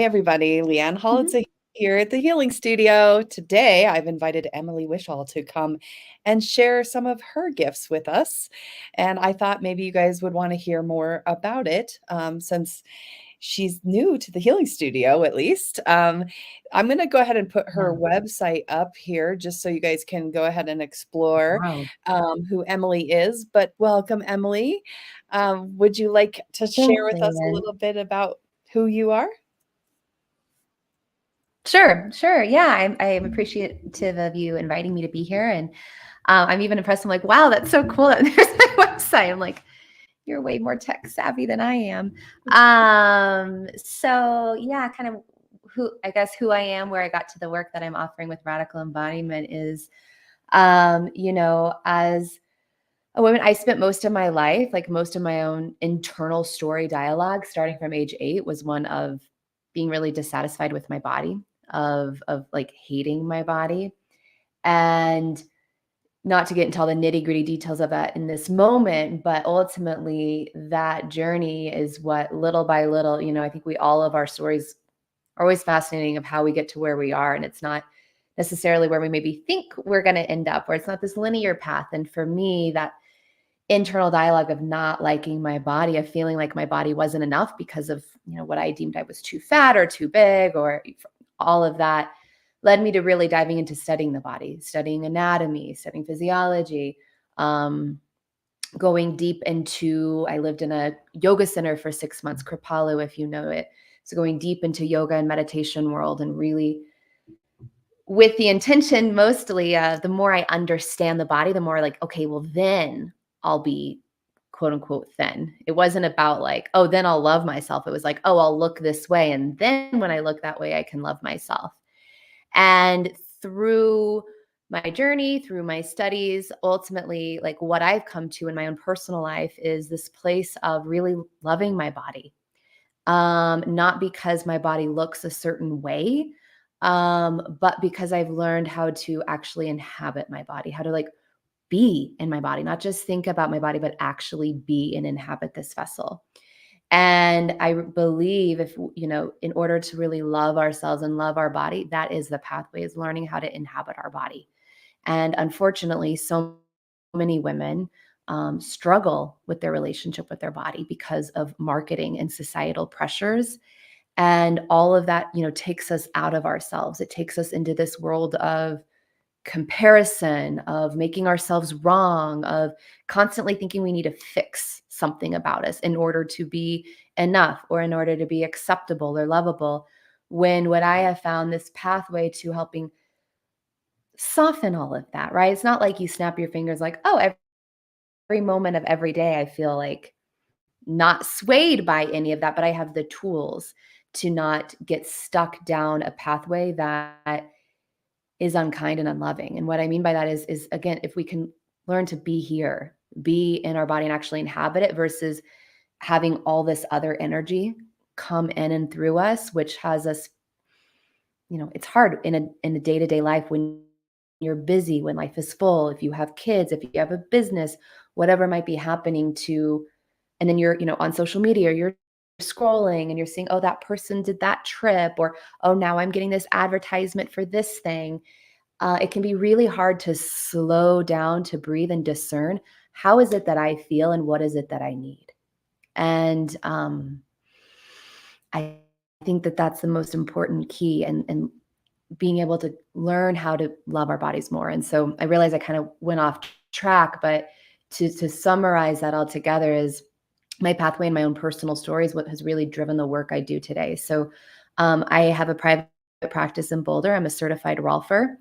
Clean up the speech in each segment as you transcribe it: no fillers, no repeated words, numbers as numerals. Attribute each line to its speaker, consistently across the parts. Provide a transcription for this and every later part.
Speaker 1: everybody. Leanne
Speaker 2: Mhm.
Speaker 1: Holitza here at the Healing Studio. Today, I've invited Emily Wishall to come and share some of her gifts with us. And I thought maybe you guys would want to hear more about it since she's new to the Healing Studio, at least. I'm going to go ahead and put her
Speaker 2: Yeah.
Speaker 1: website up here just so you guys can go ahead and explore
Speaker 2: Wow.
Speaker 1: who Emily is. But welcome, Emily. Would you like to share
Speaker 2: Thanks,
Speaker 1: with us a
Speaker 2: Leanne.
Speaker 1: little bit about who you are?
Speaker 2: Sure. Yeah, I'm appreciative of you inviting me to be here, and I'm even impressed. I'm like, wow, that's so cool that there's my website. I'm like, you're way more tech savvy than I am. So yeah, kind of who I am, where I got to the work that I'm offering with Radical Embodiment is, as a woman, I spent most of my life, like most of my own internal story dialogue, starting from age 8, was one of being really dissatisfied with my body, of like hating my body. And not to get into all the nitty-gritty details of that in this moment, but ultimately that journey is what little by little, I think all of our stories are always fascinating of how we get to where we are. And it's not necessarily where we maybe think we're going to end up, where it's not this linear path. And for me, that internal dialogue of not liking my body, of feeling like my body wasn't enough because of, what I deemed I was too fat or too big, or all of that, led me to really diving into studying the body, studying anatomy, studying physiology, going deep into, I lived in a yoga center for 6 months, Kripalu, if you know it. So going deep into yoga and meditation world, and really with the intention mostly, the more I understand the body, the more like, okay, well then I'll be quote unquote thin. It wasn't about like, oh, then I'll love myself. It was like, oh, I'll look this way. And then when I look that way, I can love myself. And through my journey, through my studies, ultimately, like what I've come to in my own personal life is this place of really loving my body. Not because my body looks a certain way, but because I've learned how to actually inhabit my body, how to like be in my body, not just think about my body, but actually be and inhabit this vessel. And I believe if, in order to really love ourselves and love our body, that is the pathway, is learning how to inhabit our body. And unfortunately, so many women struggle with their relationship with their body because of marketing and societal pressures. And all of that, takes us out of ourselves. It takes us into this world of comparison, of making ourselves wrong, of constantly thinking we need to fix something about us in order to be enough or in order to be acceptable or lovable. When what I have found, this pathway to helping soften all of that, right? It's not like you snap your fingers like, oh, every moment of every day, I feel like not swayed by any of that, but I have the tools to not get stuck down a pathway that is unkind and unloving. And what I mean by that is again, if we can learn to be here, be in our body and actually inhabit it versus having all this other energy come in and through us, which has us, it's hard in a day-to-day life when you're busy, when life is full, if you have kids, if you have a business, whatever might be happening to, and then you're, on social media, you're scrolling and you're seeing, oh, that person did that trip, or, oh, now I'm getting this advertisement for this thing. It can be really hard to slow down, to breathe and discern, how is it that I feel and what is it that I need? And I think that that's the most important key, and being able to learn how to love our bodies more. And so I realized I kind of went off track, but to summarize that all together is my pathway and my own personal stories, what has really driven the work I do today. So I have a private practice in Boulder. I'm a certified Rolfer.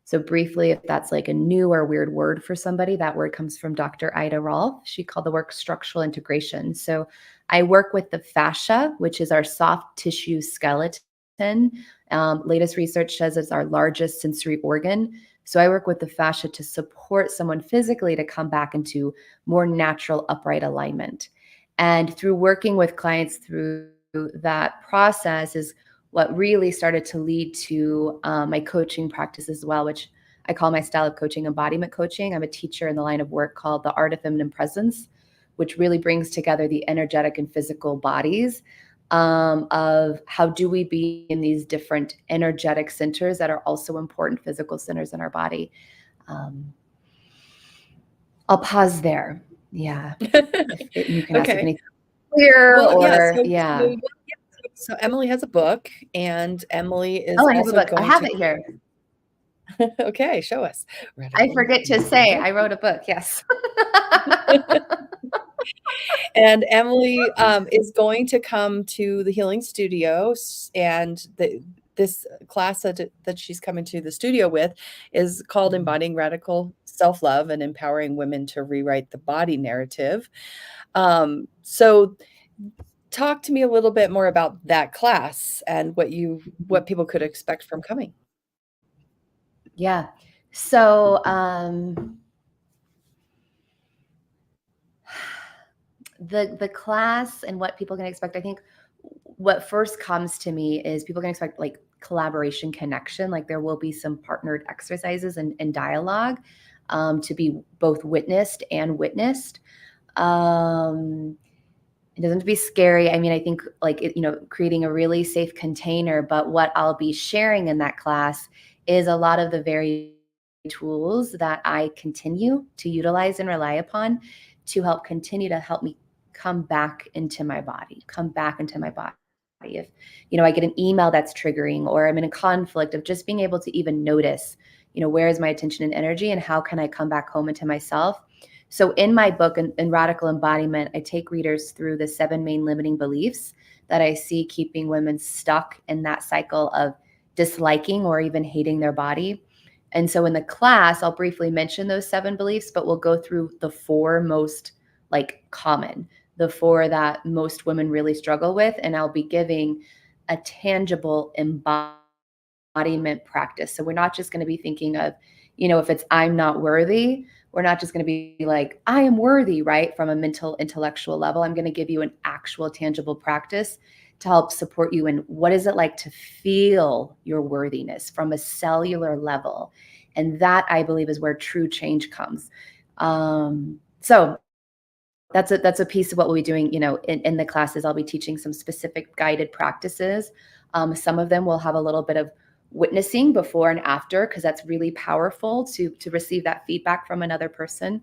Speaker 2: So briefly, if that's like a new or weird word for somebody, that word comes from Dr. Ida Rolf. She called the work structural integration. So I work with the fascia, which is our soft tissue skeleton. Latest research says it's our largest sensory organ. So I work with the fascia to support someone physically to come back into more natural upright alignment. And through working with clients through that process is what really started to lead to my coaching practice as well, which I call my style of coaching embodiment coaching. I'm a teacher in the line of work called the Art of Feminine Presence, which really brings together the energetic and physical bodies of how do we be in these different energetic centers that are also important physical centers in our body. Um, I'll pause there. Yeah. If you can ask if
Speaker 1: Okay.
Speaker 2: anything clear
Speaker 1: Well, yeah,
Speaker 2: or
Speaker 1: so
Speaker 2: yeah.
Speaker 1: yeah, so Emily has a book, and Emily is
Speaker 2: Oh, I have a
Speaker 1: also
Speaker 2: book. I
Speaker 1: going
Speaker 2: have
Speaker 1: to
Speaker 2: it here.
Speaker 1: okay, show us.
Speaker 2: I
Speaker 1: Radical
Speaker 2: forget to say
Speaker 1: embodiment.
Speaker 2: I wrote a book. Yes.
Speaker 1: And Emily, is going to come to the healing studio, and this class that she's coming to the studio with is called
Speaker 2: Mhm.
Speaker 1: Embodying Radical Self-Love and Empowering Women to Rewrite the Body Narrative. So talk to me a little bit more about that class and what people could expect from coming.
Speaker 2: Yeah. So, the class and what people can expect, I think what first comes to me is people can expect like collaboration connection. Like there will be some partnered exercises and dialogue to be both witnessed and witnessed. Um, it doesn't have to be scary. I mean, I think like creating a really safe container, but what I'll be sharing in that class is a lot of the very tools that I continue to utilize and rely upon to help continue to help me come back into my body, come back into my body. If, I get an email that's triggering or I'm in a conflict, of just being able to even notice, where is my attention and energy and how can I come back home into myself. So in my book, in Radical Embodiment, I take readers through the 7 main limiting beliefs that I see keeping women stuck in that cycle of disliking or even hating their body. And so in the class, I'll briefly mention those 7 beliefs, but we'll go through the 4 most like common, the 4 that most women really struggle with. And I'll be giving a tangible embodiment practice. So we're not just going to be thinking of, if it's I'm not worthy, we're not just going to be like, I am worthy, right? From a mental, intellectual level. I'm going to give you an actual tangible practice to help support you in what is it like to feel your worthiness from a cellular level. And that, I believe, is where true change comes. So that's a piece of what we'll be doing, in the classes. I'll be teaching some specific guided practices. Some of them will have a little bit of witnessing before and after, because that's really powerful to receive that feedback from another person.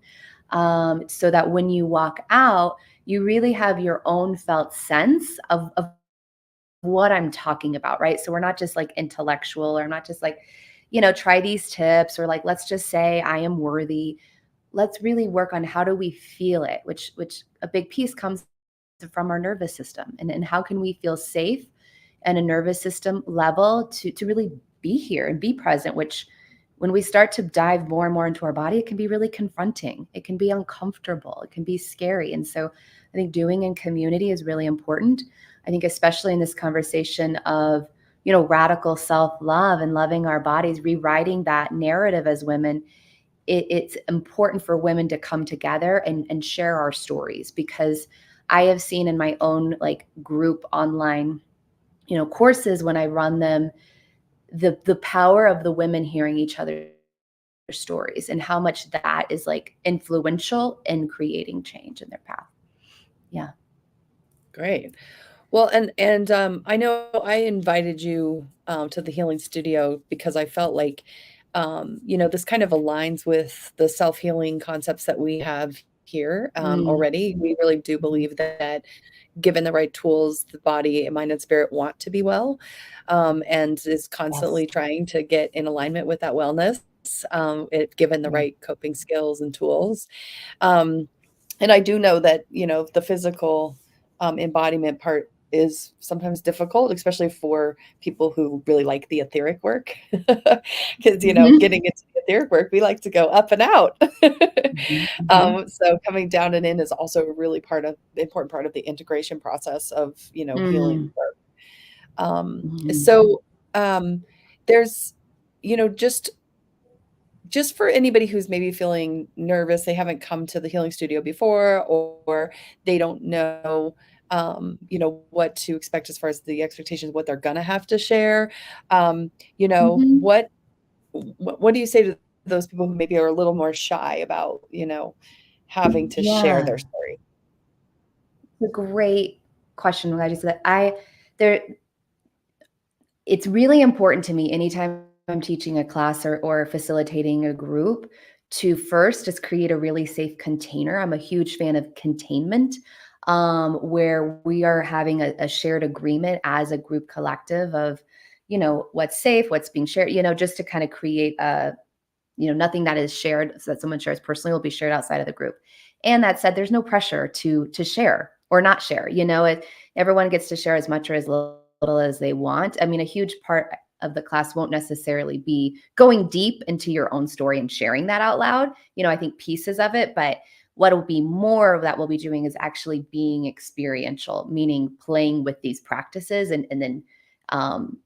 Speaker 2: So that when you walk out, you really have your own felt sense of what I'm talking about, right? So we're not just like intellectual, or I'm not just like, try these tips, or like, let's just say I am worthy. Let's really work on how do we feel it, which a big piece comes from our nervous system, and how can we feel safe and a nervous system level to really be here and be present, which when we start to dive more and more into our body, it can be really confronting. It can be uncomfortable. It can be scary. And so I think doing in community is really important. I think especially in this conversation of, radical self-love and loving our bodies, rewriting that narrative as women, it's important for women to come together and share our stories, because I have seen in my own like group online, courses, when I run them, the power of the women hearing each other's stories and how much that is like influential in creating change in their path. Yeah.
Speaker 1: Great. Well, I know I invited you, to the healing studio because I felt like, this kind of aligns with the self-healing concepts that we have here,
Speaker 2: Mm.
Speaker 1: already. We really do
Speaker 2: Mhm.
Speaker 1: believe that given the right tools, the body, mind, and spirit want to be well, and is
Speaker 2: Yes.
Speaker 1: constantly trying to get in alignment with that wellness, given the
Speaker 2: Right.
Speaker 1: right coping skills and tools. Um, and I do know that, the physical, embodiment part is sometimes difficult, especially for people who really like the etheric work. Because,
Speaker 2: Mhm.
Speaker 1: getting into the etheric work, we like to go up and out.
Speaker 2: Mhm. Mhm.
Speaker 1: So coming down and in is also a really important part of the integration process of, healing
Speaker 2: Mm.
Speaker 1: work.
Speaker 2: Mhm.
Speaker 1: So, there's, just for anybody who's maybe feeling nervous, they haven't come to the healing studio before, or they don't know, what to expect as far as the expectations, what they're gonna have to share. Um, you know,
Speaker 2: Mhm.
Speaker 1: what what do you say to those people who maybe are a little more shy about, having to share their
Speaker 2: Yeah.
Speaker 1: story?
Speaker 2: It's a great question. I'm glad you said that. There, it's really important to me anytime I'm teaching a class or facilitating a group to first just create a really safe container. I'm a huge fan of containment, where we are having a shared agreement as a group collective of, what's safe, what's being shared, just to kind of create a, nothing that is shared, so that someone shares personally will be shared outside of the group. And that said, there's no pressure to share or not share. Everyone gets to share as much or as little as they want. I mean, a huge part of the class won't necessarily be going deep into your own story and sharing that out loud. I think pieces of it, but what will be more of that we'll be doing is actually being experiential, meaning playing with these practices and then, um,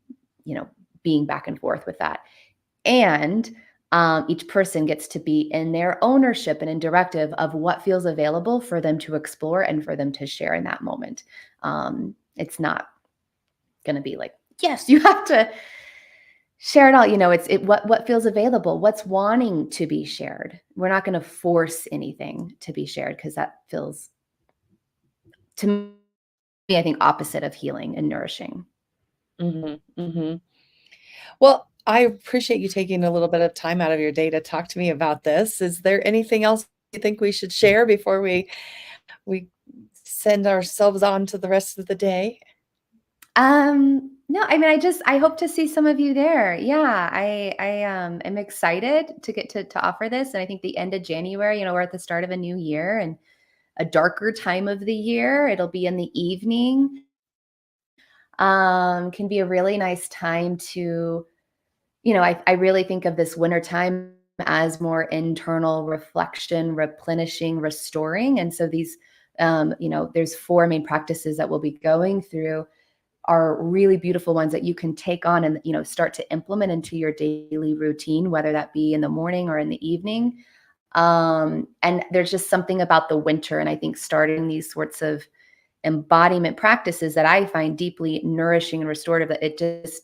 Speaker 2: being back and forth with that. And each person gets to be in their ownership and in directive of what feels available for them to explore and for them to share in that moment. It's not going to be like, yes, you have to share it all. It's what feels available, what's wanting to be shared. We're not going to force anything to be shared because that feels, to me, I think, opposite of healing and nourishing.
Speaker 1: Mhm, mhm. Well, I appreciate you taking a little bit of time out of your day to talk to me about this. Is there anything else you think we should share before we send ourselves on to the rest of the day?
Speaker 2: No, I mean, I hope to see some of you there. Yeah, I am excited to get to offer this. And I think the end of January, we're at the start of a new year and a darker time of the year. It'll be in the evening. Can be a really nice time to, I really think of this winter time as more internal reflection, replenishing, restoring. And so these, there's four main practices that we'll be going through are really beautiful ones that you can take on and, start to implement into your daily routine, whether that be in the morning or in the evening. And there's just something about the winter. And I think starting these sorts of embodiment practices that I find deeply nourishing and restorative, that it just,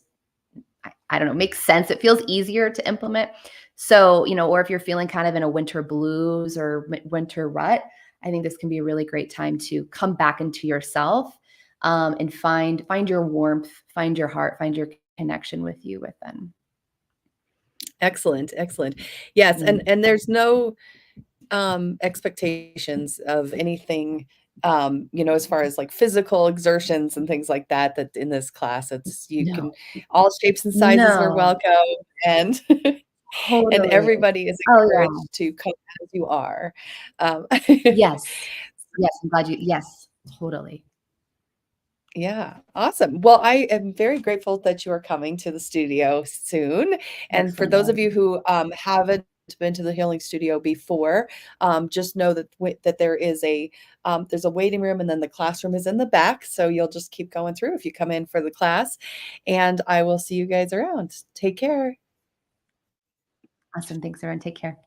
Speaker 2: I don't know, makes sense. It feels easier to implement. So, or if you're feeling kind of in a winter blues or winter rut, I think this can be a really great time to come back into yourself, and find your warmth, find your heart, find your connection with you within.
Speaker 1: Excellent, excellent. Yes, and
Speaker 2: Mm.
Speaker 1: and there's no expectations of anything, as far as like physical exertions and things like that, that in this class, it's you
Speaker 2: No,
Speaker 1: can all shapes and sizes are
Speaker 2: no,
Speaker 1: welcome and and
Speaker 2: totally.
Speaker 1: everybody is
Speaker 2: Oh yeah.
Speaker 1: encouraged to come as you are. Um,
Speaker 2: Yes. Yes. I'm glad yes, totally.
Speaker 1: Yeah, awesome. Well, I am very grateful that you are coming to the studio soon. And for
Speaker 2: Excellent.
Speaker 1: those of you who haven't been to the healing studio before, just know that that there's a waiting room, and then the classroom is in the back. So you'll just keep going through if you come in for the class. And I will see you guys around. Take care.
Speaker 2: Awesome. Thanks, everyone. Take care.